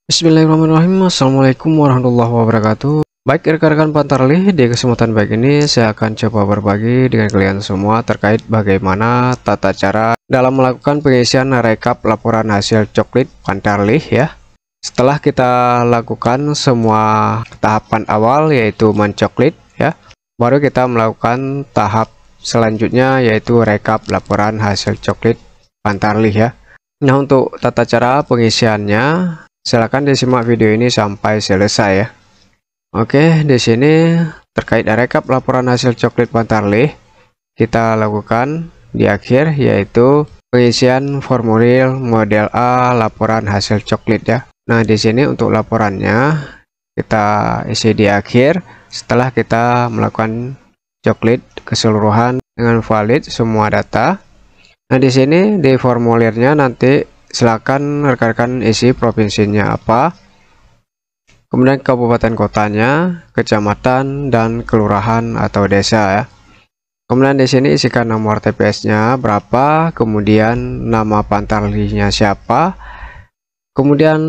Bismillahirrahmanirrahim. Assalamualaikum warahmatullahi wabarakatuh. Baik rekan-rekan Pantarlih, di kesempatan baik ini saya akan coba berbagi dengan kalian semua terkait bagaimana tata cara dalam melakukan pengisian rekap laporan hasil coklit Pantarlih ya. Setelah kita lakukan semua tahapan awal yaitu mencoklit ya, baru kita melakukan tahap selanjutnya yaitu rekap laporan hasil coklit Pantarlih ya. Nah, untuk tata cara pengisiannya silakan disimak video ini sampai selesai ya. Oke, di sini terkait rekap laporan hasil coklit Pantarlih kita lakukan di akhir yaitu pengisian formulir model A laporan hasil coklit ya. Nah, di sini untuk laporannya kita isi di akhir setelah kita melakukan coklit keseluruhan dengan valid semua data. Nah, di sini di formulirnya nanti silakan rekan-rekan isi provinsinya apa, kemudian kabupaten kotanya, kecamatan dan kelurahan atau desa ya. Kemudian di sini isikan nomor TPS-nya berapa, kemudian nama Pantarlihnya siapa, kemudian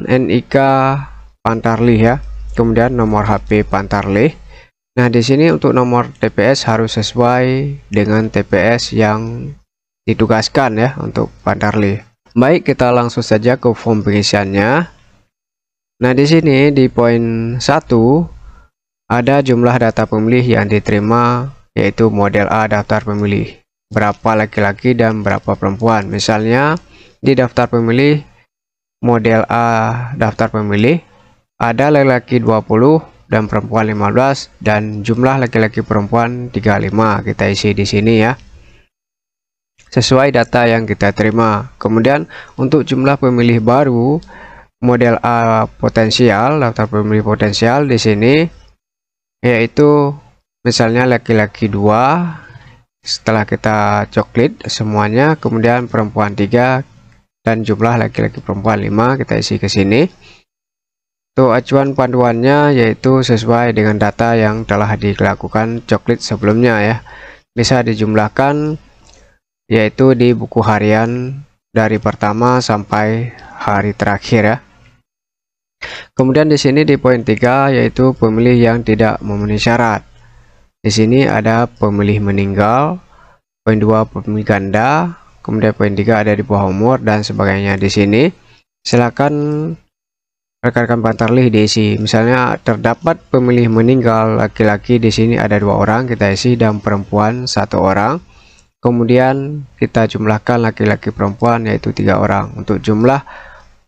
NIK Pantarlih ya, kemudian nomor HP Pantarlih. Nah, di sini untuk nomor TPS harus sesuai dengan TPS yang ditugaskan ya untuk Pantarlih. Baik, kita langsung saja ke form pengisiannya. Nah, di sini di poin 1 ada jumlah data pemilih yang diterima yaitu model A daftar pemilih. Berapa laki-laki dan berapa perempuan. Misalnya di daftar pemilih model A daftar pemilih ada laki-laki 20 dan perempuan 15 dan jumlah laki-laki perempuan 35. Kita isi di sini ya, sesuai data yang kita terima. Kemudian untuk jumlah pemilih baru model A potensial, daftar pemilih potensial di sini yaitu misalnya laki-laki 2 setelah kita coklit semuanya, kemudian perempuan 3 dan jumlah laki-laki perempuan 5 kita isi ke sini. Untuk acuan panduannya yaitu sesuai dengan data yang telah dilakukan coklit sebelumnya ya. Bisa dijumlahkan yaitu di buku harian dari pertama sampai hari terakhir ya. Kemudian di sini di poin 3 yaitu pemilih yang tidak memenuhi syarat. Di sini ada pemilih meninggal, poin 2 pemilih ganda, kemudian poin 3 ada di bawah umur dan sebagainya. Di sini silakan rekan-rekan Pantarlih diisi. Misalnya terdapat pemilih meninggal laki-laki, di sini ada 2 orang kita isi dan perempuan 1 orang. Kemudian kita jumlahkan laki-laki perempuan yaitu 3 orang. Untuk jumlah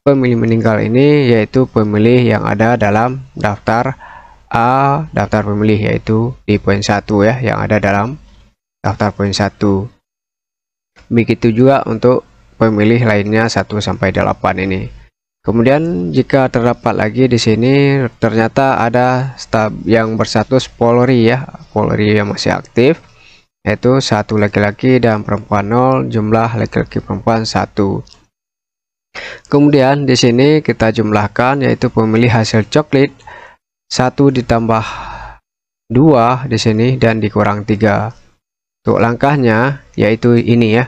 pemilih meninggal ini yaitu pemilih yang ada dalam daftar A daftar pemilih yaitu di poin 1 ya, yang ada dalam daftar poin 1. Begitu juga untuk pemilih lainnya 1 sampai 8 ini. Kemudian jika terdapat lagi di sini ternyata ada staf yang berstatus Polri ya, Polri yang masih aktif, yaitu 1 laki-laki dan perempuan 0, jumlah laki-laki perempuan 1. Kemudian di sini kita jumlahkan yaitu pemilih hasil coklit 1 ditambah 2 di sini dan dikurang 3. Untuk langkahnya yaitu ini ya.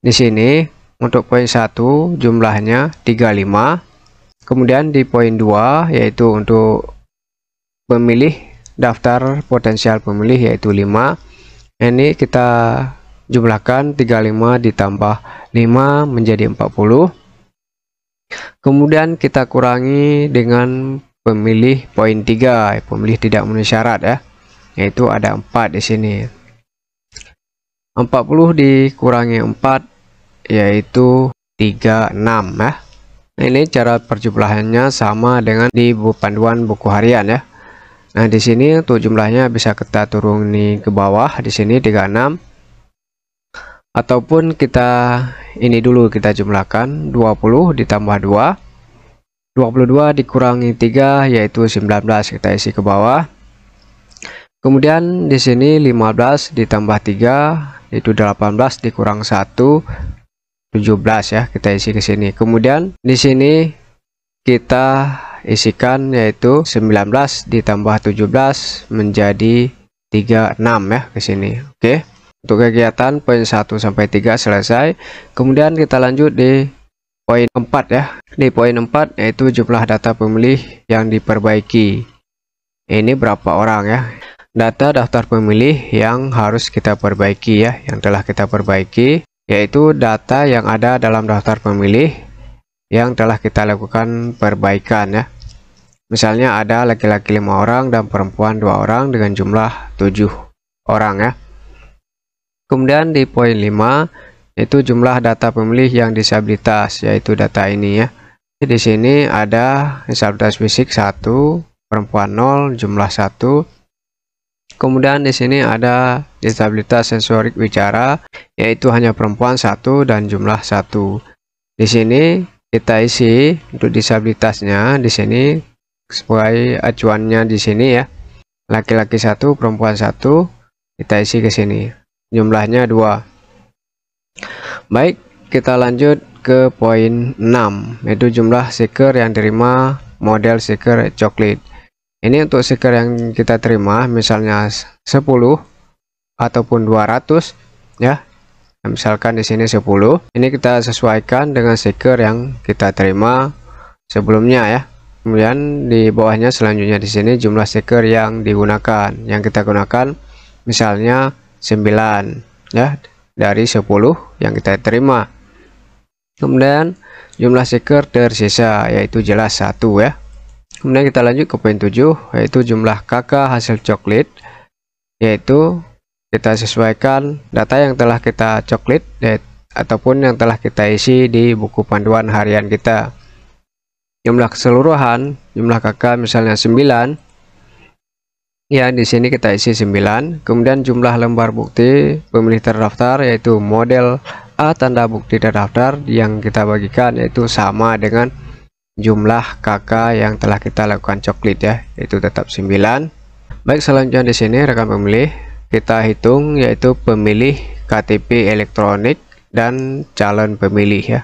Di sini untuk poin 1 jumlahnya 35. Kemudian di poin 2 yaitu untuk pemilih daftar potensial pemilih yaitu 5. Ini kita jumlahkan 35 ditambah 5 menjadi 40. Kemudian kita kurangi dengan pemilih poin 3, pemilih tidak memenuhi syarat ya, yaitu ada 4 di sini. 40 dikurangi 4 yaitu 36 ya. Nah, ini cara perjumlahannya sama dengan di panduan buku harian ya. Nah, di sini untuk jumlahnya bisa kita turuni ke bawah di sini 36, ataupun kita ini dulu kita jumlahkan 20 ditambah 2, 22 dikurangi 3 yaitu 19 kita isi ke bawah. Kemudian di sini 15 ditambah 3 yaitu 18 dikurang 1 17 ya, kita isi ke sini. Kemudian di sini kita isikan yaitu 19 ditambah 17 menjadi 36 ya ke sini. Oke. Untuk kegiatan poin 1 sampai 3 selesai. Kemudian kita lanjut di poin 4 ya. Di poin 4 yaitu jumlah data pemilih yang diperbaiki. Ini berapa orang ya? Data daftar pemilih yang harus kita perbaiki ya, yang telah kita perbaiki, yaitu data yang ada dalam daftar pemilih yang telah kita lakukan perbaikan ya. Misalnya ada laki-laki 5 orang dan perempuan 2 orang dengan jumlah 7 orang ya. Kemudian di poin 5 yaitu jumlah data pemilih yang disabilitas, yaitu data ini ya. Di sini ada disabilitas fisik 1, perempuan 0, jumlah 1. Kemudian di sini ada disabilitas sensorik bicara, yaitu hanya perempuan 1 dan jumlah 1. Di sini kita isi untuk disabilitasnya di sini sesuai acuannya di sini ya. Laki-laki 1, perempuan 1, kita isi ke sini. Jumlahnya 2. Baik, kita lanjut ke poin 6, yaitu jumlah stiker yang terima model stiker coklat. Ini untuk stiker yang kita terima, misalnya 10 ataupun 200 ya. Misalkan di sini 10. Ini kita sesuaikan dengan stiker yang kita terima sebelumnya ya. Kemudian di bawahnya selanjutnya di sini jumlah stiker yang digunakan. Yang kita gunakan misalnya 9 ya, dari 10 yang kita terima. Kemudian jumlah stiker tersisa yaitu jelas 1 ya. Kemudian kita lanjut ke poin 7, yaitu jumlah kakak hasil coklat, yaitu kita sesuaikan data yang telah kita coklat ataupun yang telah kita isi di buku panduan harian kita. Jumlah keseluruhan jumlah kakak misalnya 9 ya, di sini kita isi 9. Kemudian jumlah lembar bukti pemilih terdaftar, yaitu model A tanda bukti terdaftar yang kita bagikan, yaitu sama dengan jumlah kakak yang telah kita lakukan coklat ya, itu tetap 9. Baik, selanjutnya di sini rekan pemilih kita hitung, yaitu pemilih KTP elektronik dan calon pemilih ya.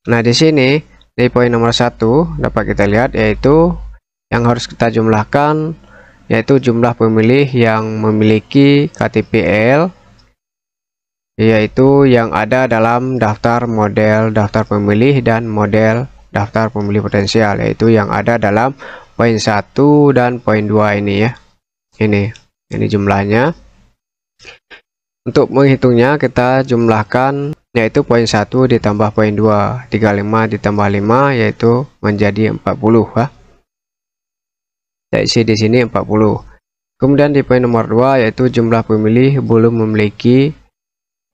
Nah, di sini di poin nomor 1 dapat kita lihat, yaitu yang harus kita jumlahkan yaitu jumlah pemilih yang memiliki KTPL, yaitu yang ada dalam daftar model daftar pemilih dan model daftar pemilih potensial, yaitu yang ada dalam poin 1 dan poin 2 ini ya. Ini jumlahnya. Untuk menghitungnya kita jumlahkan, yaitu poin 1 ditambah poin 2, 35 ditambah 5 yaitu menjadi 40 ya. Saya isi di sini 40. Kemudian di poin nomor 2 yaitu jumlah pemilih belum memiliki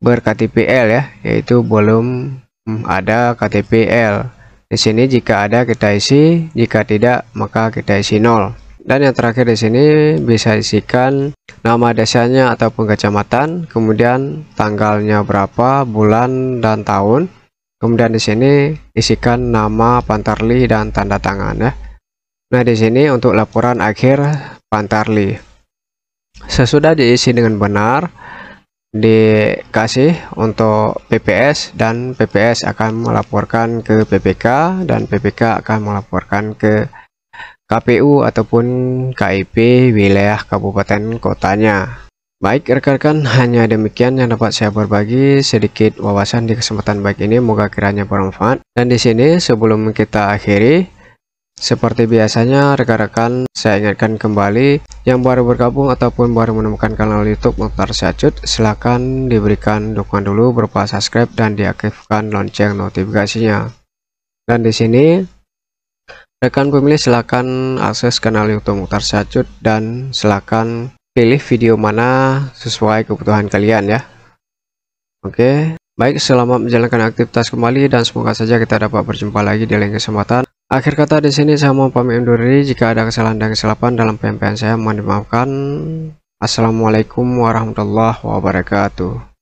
ber-KTPL ya, yaitu belum ada KTPL. Di sini jika ada kita isi, jika tidak maka kita isi 0. Dan yang terakhir di sini bisa isikan nama desanya ataupun kecamatan, kemudian tanggalnya berapa, bulan dan tahun. Kemudian di sini isikan nama Pantarli dan tanda tangan ya. Nah, di sini untuk laporan akhir Pantarli. Sesudah diisi dengan benar, dikasih untuk PPS dan PPS akan melaporkan ke PPK dan PPK akan melaporkan ke KPU ataupun KIP wilayah kabupaten kotanya. Baik rekan-rekan, hanya demikian yang dapat saya berbagi sedikit wawasan di kesempatan baik ini, moga kiranya bermanfaat. Dan di sini sebelum kita akhiri, seperti biasanya rekan-rekan saya ingatkan kembali, yang baru bergabung ataupun baru menemukan kanal YouTube Mukhtar Syahcut, silakan diberikan dukungan dulu berupa subscribe dan diaktifkan lonceng notifikasinya. Dan di sini rekan pemilih silakan akses kanal YouTube Mukhtar Syahcut dan silakan pilih video mana sesuai kebutuhan kalian ya. Oke, baik, selamat menjalankan aktivitas kembali dan semoga saja kita dapat berjumpa lagi di lain kesempatan. Akhir kata di sini saya mau pamit undur diri. Jika ada kesalahan dan kesilapan dalam penyampaian saya mohon dimaafkan. Assalamualaikum warahmatullahi wabarakatuh.